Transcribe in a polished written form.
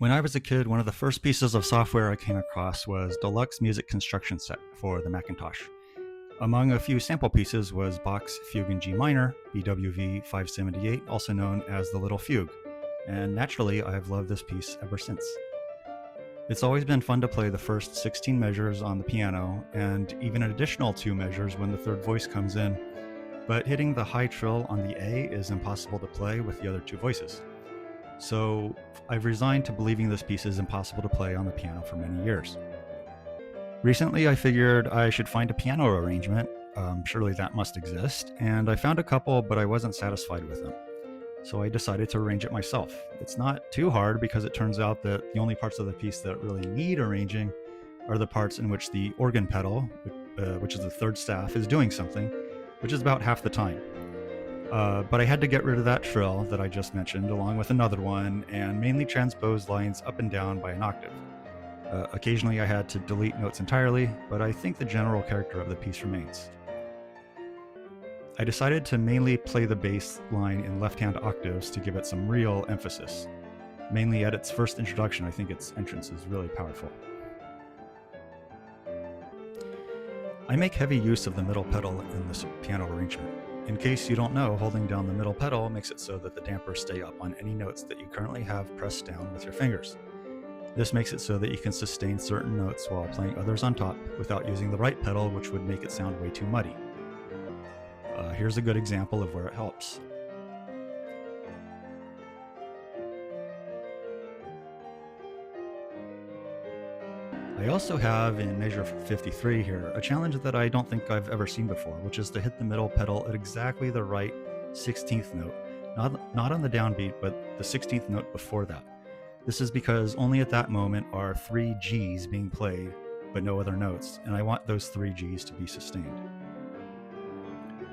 When I was a kid, one of the first pieces of software I came across was Deluxe Music Construction Set for the Macintosh. Among a few sample pieces was Bach's Fugue in G minor, BWV 578, also known as the Little Fugue, and naturally I've loved this piece ever since. It's always been fun to play the first 16 measures on the piano, and even an additional 2 measures when the third voice comes in, but hitting the high trill on the A is impossible to play with the other 2 voices. So I've resigned to believing this piece is impossible to play on the piano for many years. Recently, I figured I should find a piano arrangement, surely that must exist, and I found a couple, but I wasn't satisfied with them. So I decided to arrange it myself. It's not too hard because it turns out that the only parts of the piece that really need arranging are the parts in which the organ pedal, which is the third staff, is doing something, which is about half the time. But I had to get rid of that trill that I just mentioned, along with another one, and mainly transpose lines up and down by an octave. Occasionally I had to delete notes entirely, but I think the general character of the piece remains. I decided to mainly play the bass line in left-hand octaves to give it some real emphasis. Mainly at its first introduction, I think its entrance is really powerful. I make heavy use of the middle pedal in this piano arrangement. In case you don't know, holding down the middle pedal makes it so that the dampers stay up on any notes that you currently have pressed down with your fingers. This makes it so that you can sustain certain notes while playing others on top without using the right pedal, which would make it sound way too muddy. Here's a good example of where it helps. I also have in measure 53 here a challenge that I don't think I've ever seen before, which is to hit the middle pedal at exactly the right 16th note, not on the downbeat, but the 16th note before that. This is because only at that moment are 3 Gs being played, but no other notes, and I want those 3 Gs to be sustained.